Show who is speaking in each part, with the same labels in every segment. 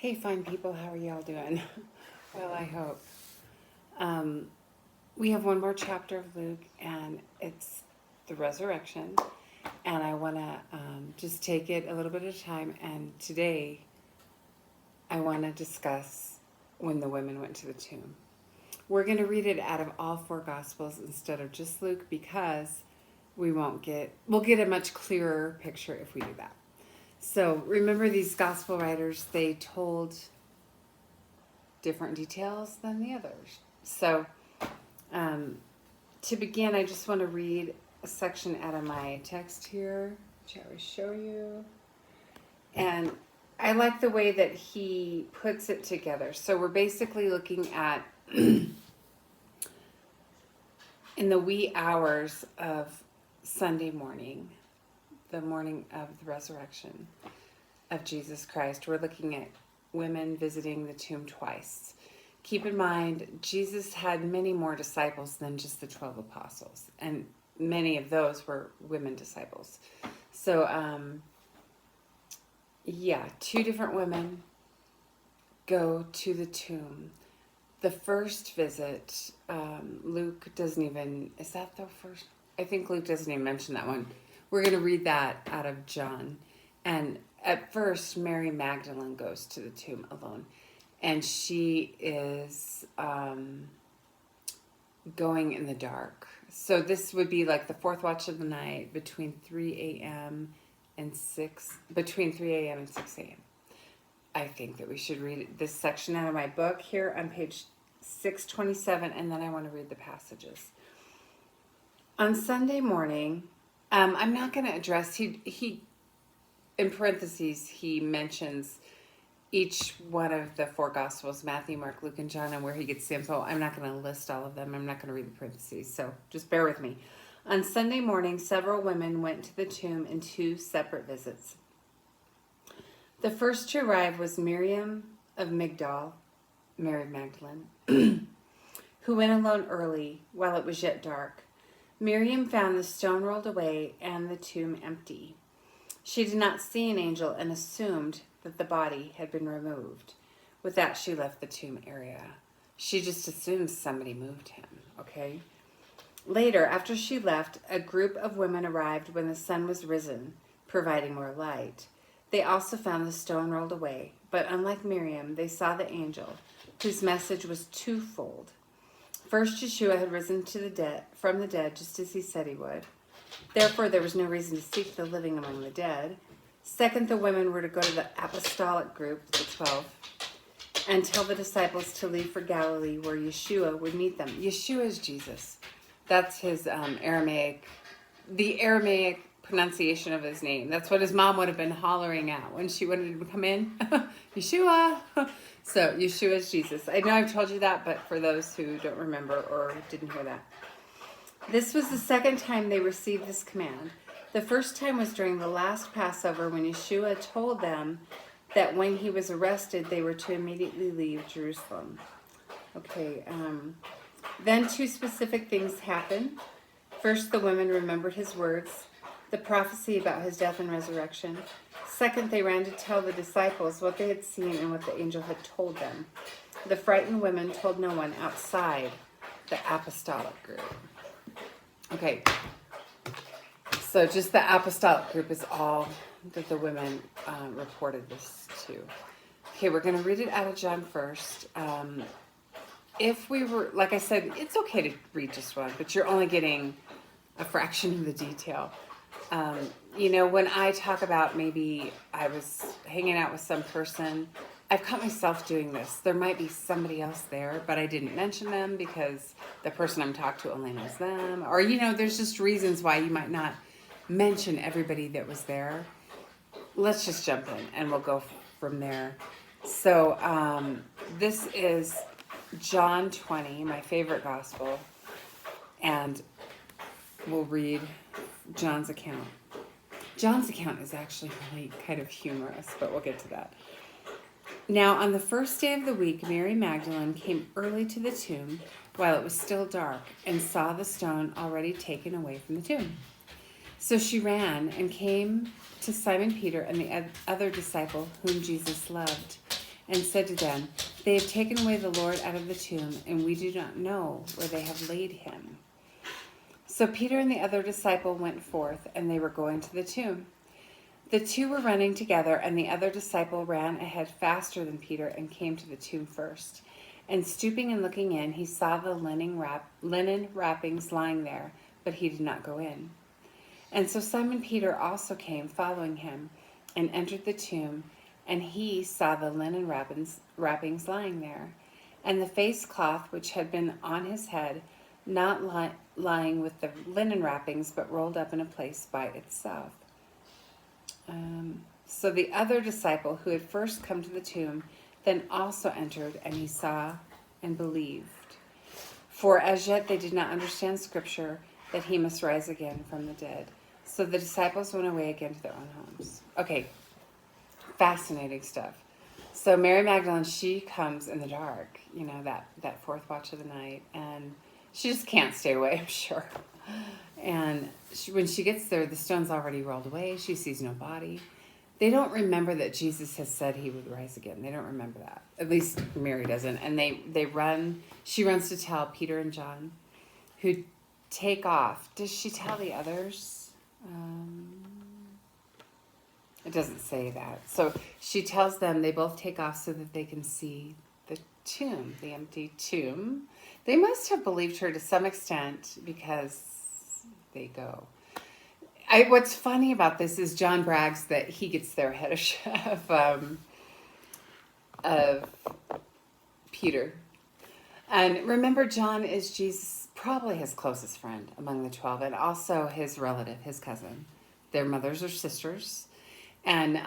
Speaker 1: Hey, fine people, how are y'all doing? Well, I hope. Um, we have one more chapter of Luke, and it's the resurrection. And I want to just take it a little bit at a time. And today, I want to discuss when the women went to the tomb. We're going to read it out of all four Gospels instead of just Luke because we'll get a much clearer picture if we do that. So remember, these Gospel writers, they told different details than the others. So to begin, I just want to read a section out of my text here, which I will show you. And I like the way that he puts it together. So we're basically looking at in the wee hours of Sunday morning, the morning of the resurrection of Jesus Christ. We're looking at women visiting the tomb twice. Keep in mind, Jesus had many more disciples than just the 12 apostles, and many of those were women disciples. So, two different women go to the tomb. The first visit, Luke doesn't even, is that the first? I think Luke doesn't even mention that one. We're going to read that out of John. And at first, Mary Magdalene goes to the tomb alone. And she is going in the dark. So this would be like the fourth watch of the night between 3 a.m. and 6 a.m. I think that we should read this section out of my book here on page 627, and then I want to read the passages. On Sunday morning, I'm not going to address, he in parentheses, he mentions each one of the four Gospels, Matthew, Mark, Luke, and John, and where he gets the info. I'm not going to list all of them. I'm not going to read the parentheses, so just bear with me. On Sunday morning, several women went to the tomb in two separate visits. The first to arrive was Miriam of Migdal, Mary Magdalene, who went alone early while it was yet dark. Miriam found the stone rolled away and the tomb empty. She did not see an angel and assumed that the body had been removed. With that, she left the tomb area. She just assumed somebody moved him, okay? Later, after she left, a group of women arrived when the sun was risen, providing more light. They also found the stone rolled away, but unlike Miriam, they saw the angel, whose message was twofold. First, Yeshua had risen from the dead, just as he said he would. Therefore, there was no reason to seek the living among the dead. Second, the women were to go to the apostolic group, the 12, and tell the disciples to leave for Galilee, where Yeshua would meet them. Yeshua is Jesus. That's his Aramaic pronunciation of his name. That's what his mom would have been hollering out when she wanted him to come in. Yeshua. So Yeshua is Jesus. I know I've told you that, but for those who don't remember or didn't hear that. This was the second time they received this command. The first time was during the last Passover when Yeshua told them that when he was arrested, they were to immediately leave Jerusalem. Okay, then two specific things happened. First, the women remembered his words, the prophecy about his death and resurrection. Second, they ran to tell the disciples what they had seen and what the angel had told them. The frightened women told no one outside the apostolic group. Okay, so just the apostolic group is all that the women reported this to. Okay, we're going to read it out of John first. If we were, like I said, it's okay to read just one, but you're only getting a fraction of the detail. When I talk about maybe I was hanging out with some person, I've caught myself doing this. There might be somebody else there, but I didn't mention them because the person I'm talking to only knows them. Or, there's just reasons why you might not mention everybody that was there. Let's just jump in and we'll go from there. So this is John 20, my favorite gospel, and we'll read John's account. John's account is actually really kind of humorous, but we'll get to that. Now, on the first day of the week, Mary Magdalene came early to the tomb while it was still dark and saw the stone already taken away from the tomb. So she ran and came to Simon Peter and the other disciple whom Jesus loved, and said to them, "They have taken away the Lord out of the tomb, and we do not know where they have laid him." So Peter and the other disciple went forth, and they were going to the tomb. The two were running together, and the other disciple ran ahead faster than Peter and came to the tomb first. And stooping and looking in, he saw the linen wrappings lying there, but he did not go in. And so Simon Peter also came, following him, and entered the tomb, and he saw the linen wrappings lying there, and the face cloth which had been on his head, not lying with the linen wrappings, but rolled up in a place by itself. So the other disciple who had first come to the tomb then also entered, and he saw and believed. For as yet they did not understand Scripture, that he must rise again from the dead. So the disciples went away again to their own homes. Okay, fascinating stuff. So Mary Magdalene, she comes in the dark, that fourth watch of the night, and she just can't stay away, I'm sure. And when she gets there, the stone's already rolled away. She sees no body. They don't remember that Jesus has said he would rise again. They don't remember that. At least Mary doesn't. And they run. She runs to tell Peter and John, who take off. Does she tell the others? It doesn't say that. So she tells them they both take off so that they can see the tomb, the empty tomb. They must have believed her to some extent because they go. What's funny about this is John brags that he gets there ahead of Peter. And remember, John is Jesus, probably his closest friend among the 12, and also his relative, his cousin. Their mothers are sisters. And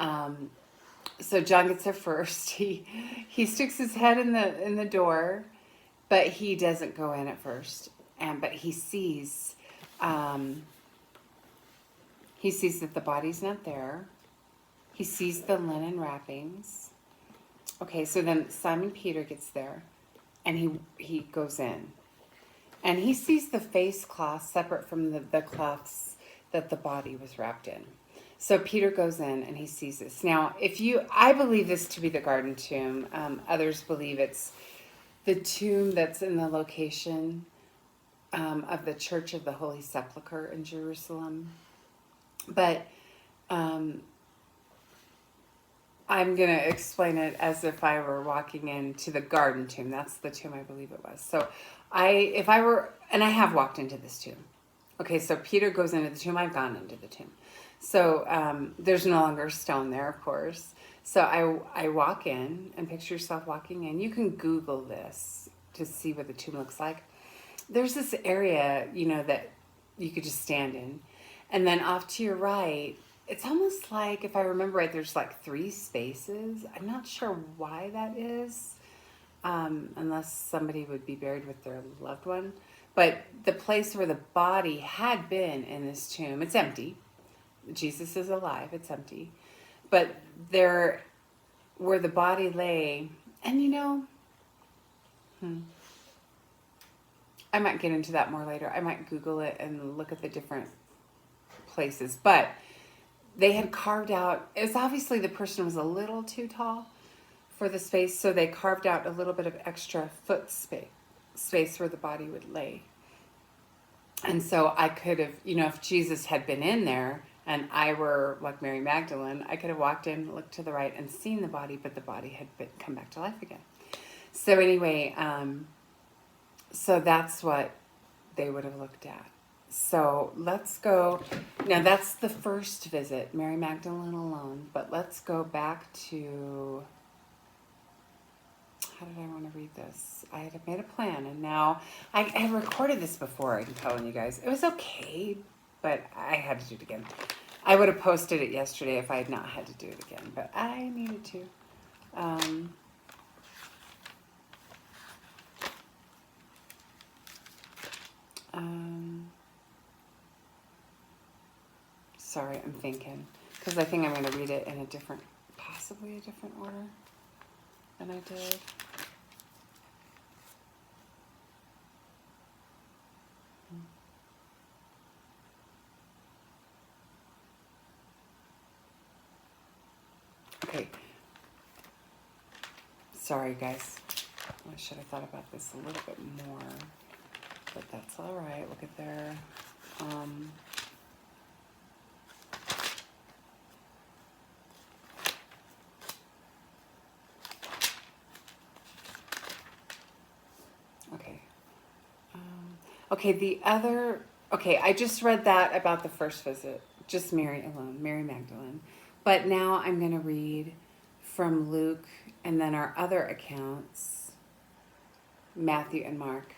Speaker 1: so John gets there first. He sticks his head in the door, but he doesn't go in at first. But he sees that the body's not there. He sees the linen wrappings. Okay, so then Simon Peter gets there, and he goes in. And he sees the face cloth separate from the cloths that the body was wrapped in. So Peter goes in, and he sees this. Now, I believe this to be the garden tomb. Others believe it's the tomb that's in the location of the Church of the Holy Sepulchre in Jerusalem. But I'm going to explain it as if I were walking into the garden tomb. That's the tomb I believe it was. So I have walked into this tomb. Okay, so Peter goes into the tomb. I've gone into the tomb. So there's no longer a stone there, of course. So I walk in, and picture yourself walking in. You can Google this to see what the tomb looks like. There's this area, that you could just stand in. And then off to your right, it's almost like, if I remember right, there's like 3 spaces. I'm not sure why that is, unless somebody would be buried with their loved one. But the place where the body had been in this tomb, it's empty. Jesus is alive, it's empty. But there, where the body lay, and I might get into that more later. I might Google it and look at the different places. But they had carved out, it was obviously the person was a little too tall for the space, so they carved out a little bit of extra foot space where the body would lay. And so I could have, if Jesus had been in there and I were like Mary Magdalene, I could have walked in, looked to the right, and seen the body, but the body had come back to life again. So anyway, so that's what they would have looked at. So let's go. Now that's the first visit, Mary Magdalene alone. But let's go back to, how did I want to read this? I had made a plan, and now I had recorded this before. I'm telling you guys, it was okay, but I had to do it again. I would have posted it yesterday if I had not had to do it again, but I needed to. Sorry, I'm thinking, because I think I'm going to read it in possibly a different order than I did. Okay. Sorry, guys. I should have thought about this a little bit more, but that's all right. Look at their, okay. Okay, I just read that about the first visit, just Mary alone, Mary Magdalene. But now I'm going to read from Luke and then our other accounts, Matthew and Mark,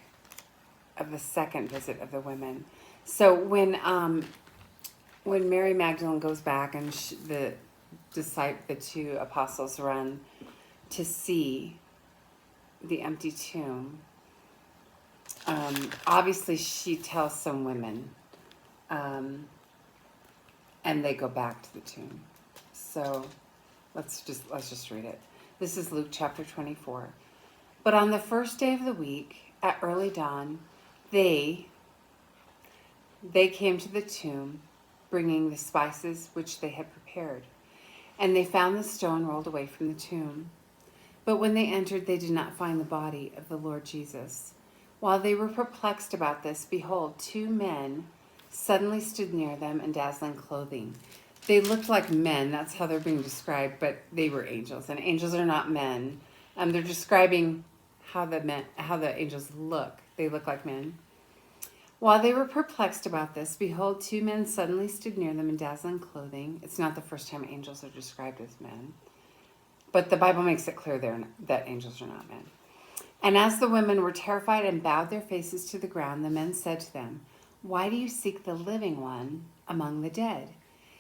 Speaker 1: of the second visit of the women. So when Mary Magdalene goes back and the two apostles run to see the empty tomb, obviously she tells some women, and they go back to the tomb. So let's just read it. This is Luke chapter 24. But on the first day of the week, at early dawn, they came to the tomb, bringing the spices which they had prepared. And they found the stone rolled away from the tomb. But when they entered, they did not find the body of the Lord Jesus. While they were perplexed about this, behold, two men suddenly stood near them in dazzling clothing. They looked like men, that's how they're being described, but they were angels, and angels are not men. They're describing how the angels look. They look like men. While they were perplexed about this, behold, two men suddenly stood near them in dazzling clothing. It's not the first time angels are described as men, but the Bible makes it clear that angels are not men. And as the women were terrified and bowed their faces to the ground, the men said to them, "Why do you seek the living one among the dead?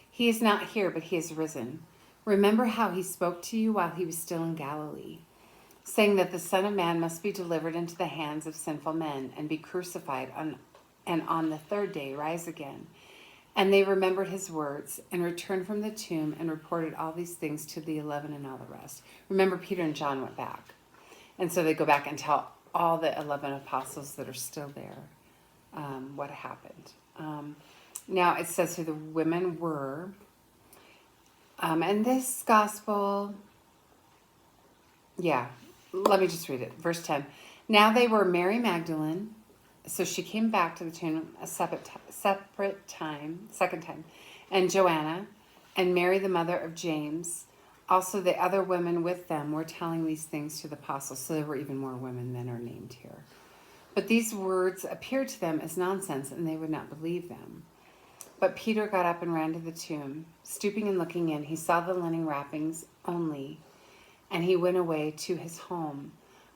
Speaker 1: He is not here, but he has risen. Remember how he spoke to you while he was still in Galilee, saying that the Son of Man must be delivered into the hands of sinful men and be crucified and on the third day rise again." And they remembered his words and returned from the tomb and reported all these things to the 11 and all the rest. Remember, Peter and John went back. And so they go back and tell all the 11 apostles that are still there what happened. Now it says who the women were. And this gospel, let me just read it. Verse 10. Now they were Mary Magdalene. So she came back to the tomb a second time. And Joanna and Mary, the mother of James. Also, the other women with them were telling these things to the apostles, so there were even more women than are named here. But these words appeared to them as nonsense, and they would not believe them. But Peter got up and ran to the tomb. Stooping and looking in, he saw the linen wrappings only, and he went away to his home,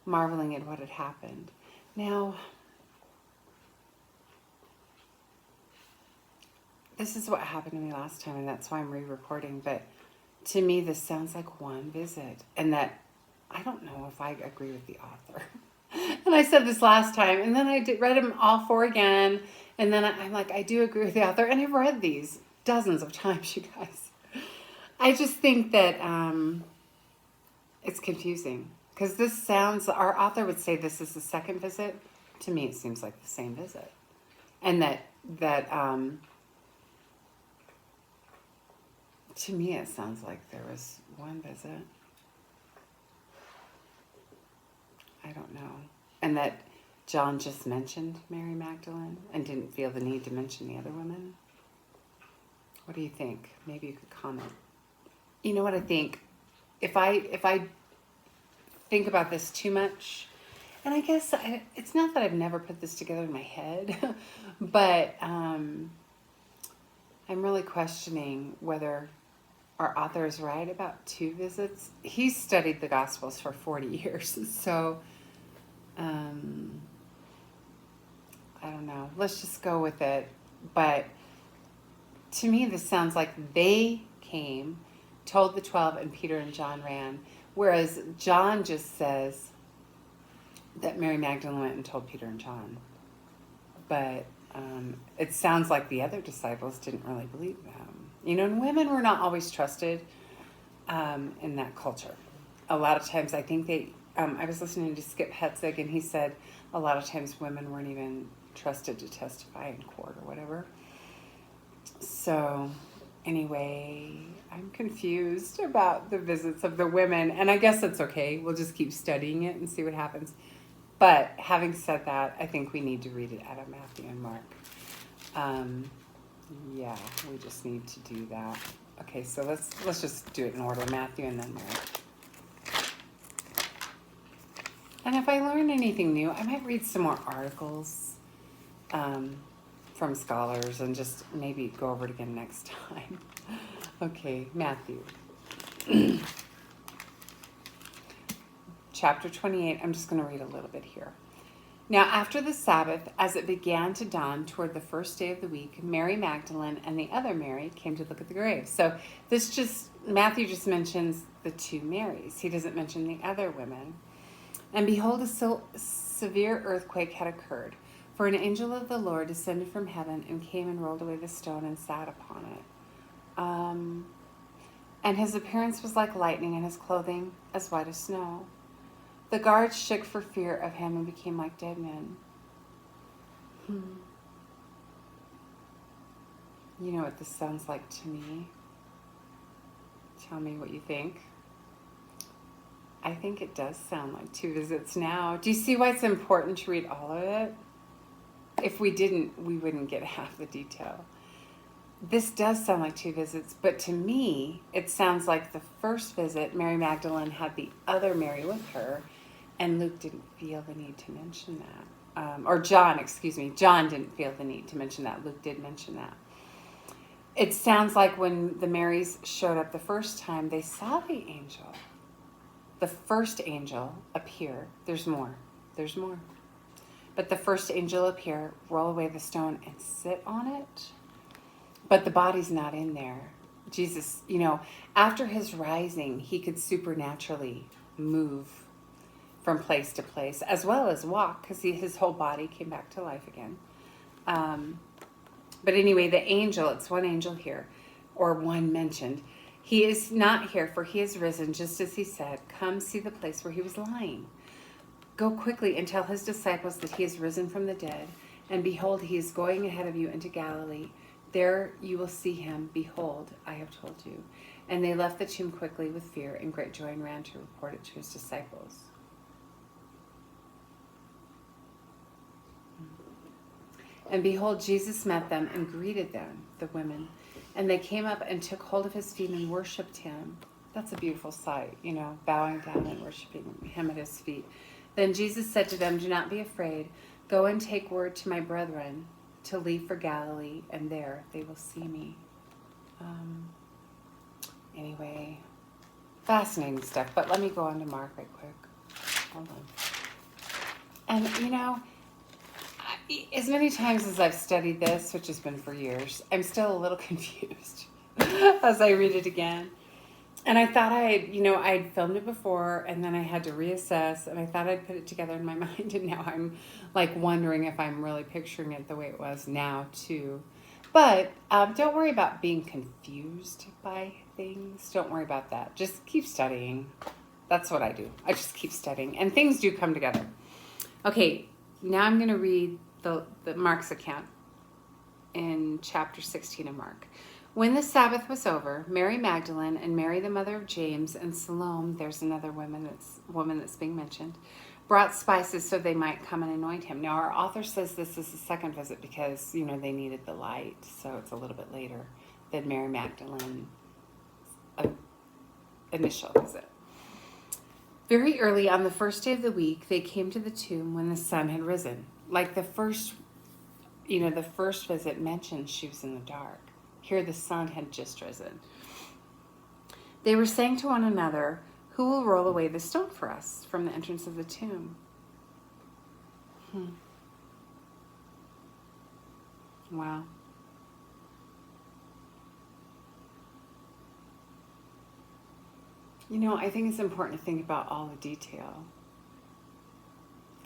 Speaker 1: marveling at what had happened. Now, this is what happened to me last time, and that's why I'm re-recording, but to me, this sounds like one visit, and that I don't know if I agree with the author. And I said this last time, and then I read them all four again, and then I'm like, I do agree with the author, and I've read these dozens of times, you guys. I just think that it's confusing, because this sounds, our author would say this is the second visit. To me, it seems like the same visit, and that to me, it sounds like there was one visit. I don't know. And that John just mentioned Mary Magdalene and didn't feel the need to mention the other women. What do you think? Maybe you could comment. You know what I think? If I think about this too much, and I guess it's not that I've never put this together in my head, but I'm really questioning whether our author is right about two visits. He's studied the Gospels for 40 years, so I don't know. Let's just go with it. But to me, this sounds like they came, told the 12, and Peter and John ran, whereas John just says that Mary Magdalene went and told Peter and John. But it sounds like the other disciples didn't really believe them. You know, and women were not always trusted in that culture. A lot of times, I think I was listening to Skip Hetzig, and he said a lot of times women weren't even trusted to testify in court or whatever. So, Anyway, I'm confused about the visits of the women, and I guess that's okay. We'll just keep studying it and see what happens. But having said that, I think we need to read it out of Matthew and Mark. Yeah, we just need to do that. Okay, so let's just do it in order, Matthew and then Mark. And if I learn anything new, I might read some more articles from scholars and just maybe go over it again next time. Okay, Matthew. Chapter 28, I'm just going to read a little bit here. Now, after the Sabbath, as it began to dawn toward the first day of the week, Mary Magdalene and the other Mary came to look at the grave. So Matthew just mentions the two Marys. He doesn't mention the other women. And behold, a severe earthquake had occurred, for an angel of the Lord descended from heaven and came and rolled away the stone and sat upon it. And his appearance was like lightning, and his clothing as white as snow. The guards shook for fear of him and became like dead men. You know what this sounds like to me? Tell me what you think. I think it does sound like two visits now. Do you see why it's important to read all of it? If we didn't, we wouldn't get half the detail. This does sound like two visits, but to me, it sounds like the first visit, Mary Magdalene had the other Mary with her, and Luke didn't feel the need to mention that. John didn't feel the need to mention that. Luke did mention that. It sounds like when the Marys showed up the first time, they saw the angel. The first angel appear. There's more. But the first angel appear, roll away the stone, and sit on it. But the body's not in there. Jesus, after his rising, he could supernaturally move from place to place, as well as walk, because his whole body came back to life again. But anyway, the angel, it's one angel here, or one mentioned. He is not here, for he is risen, just as he said. Come see the place where he was lying. Go quickly and tell his disciples that he is risen from the dead. And behold, he is going ahead of you into Galilee. There you will see him. Behold, I have told you. And they left the tomb quickly with fear and great joy and ran to report it to his disciples. And behold, Jesus met them and greeted them, the women. And they came up and took hold of his feet and worshipped him. That's a beautiful sight, bowing down and worshiping him at his feet. Then Jesus said to them, do not be afraid. Go and take word to my brethren to leave for Galilee, and there they will see me. Anyway, fascinating stuff. But let me go on to Mark right quick. Hold on. And, as many times as I've studied this, which has been for years, I'm still a little confused as I read it again. And I thought I'd filmed it before, and then I had to reassess, and I thought I'd put it together in my mind, and now I'm like wondering if I'm really picturing it the way it was now too. But don't worry about being confused by things. Don't worry about that. Just keep studying. That's what I do. I just keep studying, and things do come together. Okay, now I'm going to read the Mark's account in chapter 16 of Mark. When the Sabbath was over, Mary Magdalene and Mary the mother of James and Salome, there's another woman that's being mentioned, brought spices so they might come and anoint him. Now our author says this is the second visit because, they needed the light, so it's a little bit later than Mary Magdalene's initial visit. Very early on the first day of the week, they came to the tomb when the sun had risen. Like the first visit mentioned she was in the dark. Here the sun had just risen. They were saying to one another, who will roll away the stone for us from the entrance of the tomb? Wow. I think it's important to think about all the detail.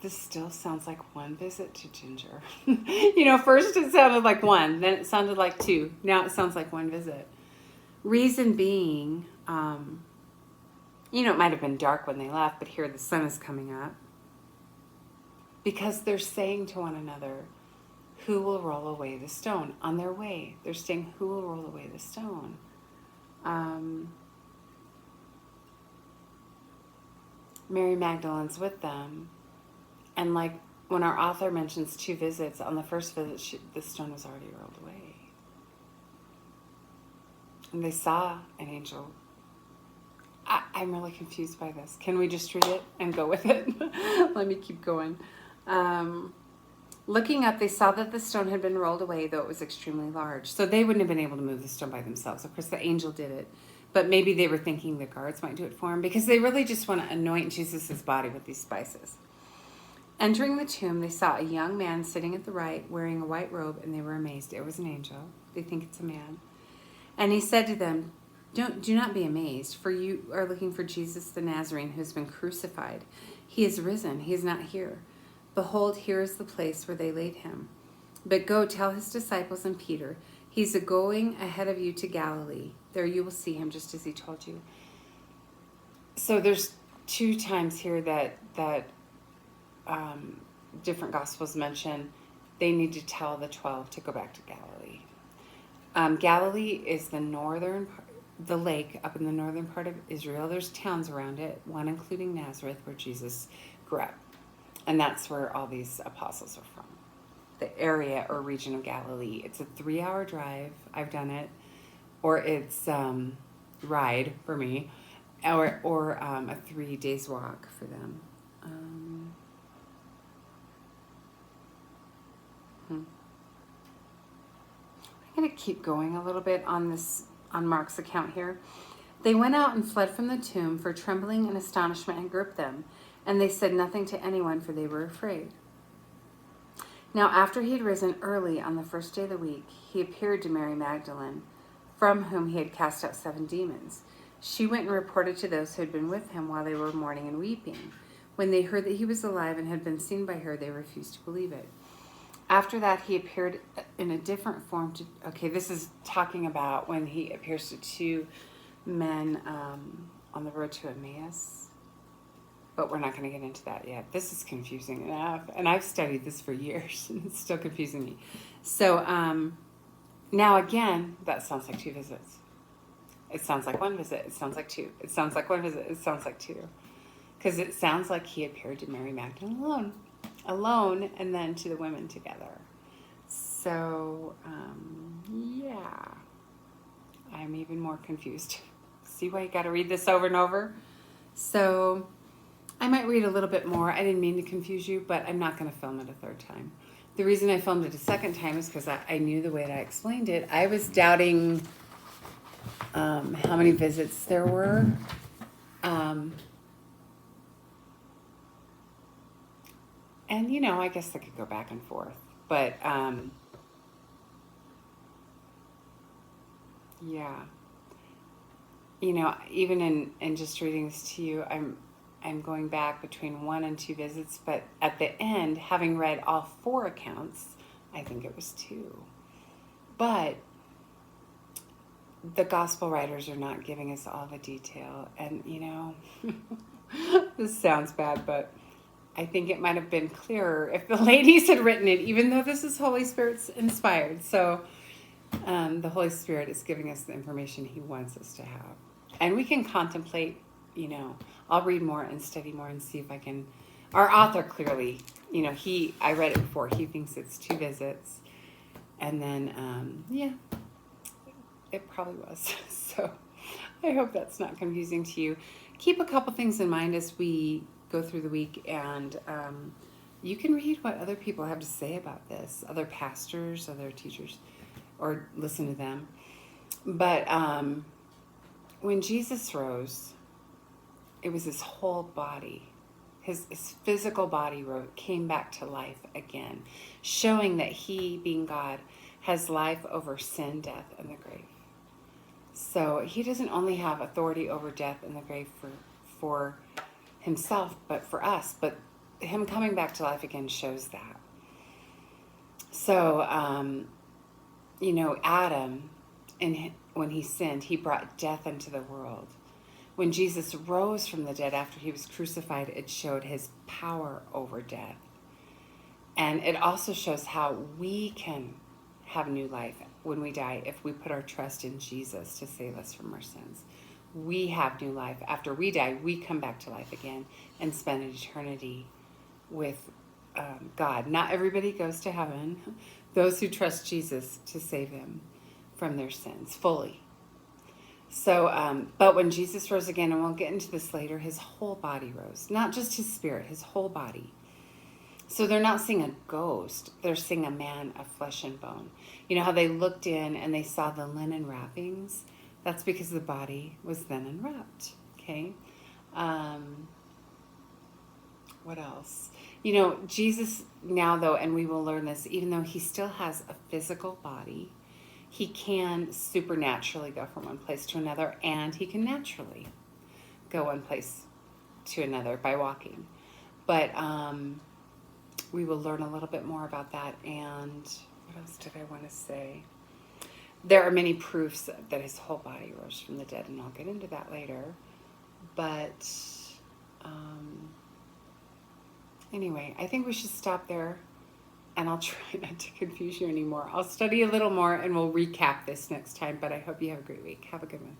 Speaker 1: This still sounds like one visit to Ginger. First it sounded like one, then it sounded like two. Now it sounds like one visit. Reason being, it might have been dark when they left, but here the sun is coming up. Because they're saying to one another, who will roll away the stone? On their way, they're saying, who will roll away the stone? Mary Magdalene's with them. And like when our author mentions 2 visits, on the first visit, the stone was already rolled away. And they saw an angel. I'm really confused by this. Can we just read it and go with it? Let me keep going. Looking up, they saw that the stone had been rolled away, though it was extremely large. So they wouldn't have been able to move the stone by themselves. Of course, the angel did it. But maybe they were thinking the guards might do it for him, because they really just want to anoint Jesus' body with these spices. Entering the tomb, they saw a young man sitting at the right, wearing a white robe, and they were amazed. It was an angel. They think it's a man. And he said to them, do not be amazed, for you are looking for Jesus the Nazarene, who has been crucified. He is risen. He is not here. Behold, here is the place where they laid him. But go tell his disciples and Peter, he's going ahead of you to Galilee. There you will see him, just as he told you. So there's 2 times here that different Gospels mention they need to tell the 12 to go back to Galilee. Galilee is the lake up in the northern part of Israel. There's towns around it, one including Nazareth, where Jesus grew up. And that's where all these apostles are from. The area or region of Galilee. It's a 3-hour drive. I've done it. Or it's ride for me. Or a 3 days walk for them. I'm going to keep going a little bit on Mark's account here. They went out and fled from the tomb, for trembling and astonishment had gripped them, and they said nothing to anyone, for they were afraid. Now after he had risen early on the first day of the week, he appeared to Mary Magdalene, from whom he had cast out 7 demons. She went and reported to those who had been with him while they were mourning and weeping. When they heard that he was alive and had been seen by her, they refused to believe it. After that, he appeared in a different form to... Okay, this is talking about when he appears to 2 men on the road to Emmaus. But we're not going to get into that yet. This is confusing enough. And I've studied this for years, and it's still confusing me. So, now again, that sounds like 2 visits. It sounds like 1 visit. It sounds like 2. It sounds like 1 visit. It sounds like 2. Because it sounds like he appeared to Mary Magdalene alone, and then to the women together. So, yeah. I'm even more confused. See why you got to read this over and over? So, I might read a little bit more. I didn't mean to confuse you, but I'm not going to film it a 3rd time. The reason I filmed it a 2nd time is because I knew the way that I explained it. I was doubting how many visits there were. And, I guess I could go back and forth. But, yeah. Even in just reading this to you, I'm going back between 1 and 2 visits. But at the end, having read all 4 accounts, I think it was 2. But the gospel writers are not giving us all the detail. And, this sounds bad, but I think it might have been clearer if the ladies had written it, even though this is Holy Spirit's inspired. So the Holy Spirit is giving us the information he wants us to have. And we can contemplate, I'll read more and study more and see if I can. Our author clearly, I read it before, he thinks it's 2 visits. And then, it probably was. So I hope that's not confusing to you. Keep a couple things in mind as we go through the week, and you can read what other people have to say about this, other pastors, other teachers, or listen to them. But when Jesus rose, it was his whole body, his physical body came back to life again, showing that he, being God, has life over sin, death, and the grave. So he doesn't only have authority over death and the grave for himself, but for us. But him coming back to life again shows that. So, Adam, when he sinned, he brought death into the world. When Jesus rose from the dead after he was crucified, it showed his power over death. And it also shows how we can have new life when we die if we put our trust in Jesus to save us from our sins. We have new life. After we die, we come back to life again and spend an eternity with God. Not everybody goes to heaven. Those who trust Jesus to save them from their sins fully. So, but when Jesus rose again, and we'll get into this later, his whole body rose. Not just his spirit, his whole body. So they're not seeing a ghost. They're seeing a man of flesh and bone. You know how they looked in and they saw the linen wrappings? That's because the body was then unwrapped. Okay? What else? You know, Jesus now, though, and we will learn this, even though he still has a physical body, he can supernaturally go from one place to another, and he can naturally go one place to another by walking. But we will learn a little bit more about that. And what else did I want to say? There are many proofs that his whole body rose from the dead, and I'll get into that later. But anyway, I think we should stop there, and I'll try not to confuse you anymore. I'll study a little more, and we'll recap this next time, but I hope you have a great week. Have a good one.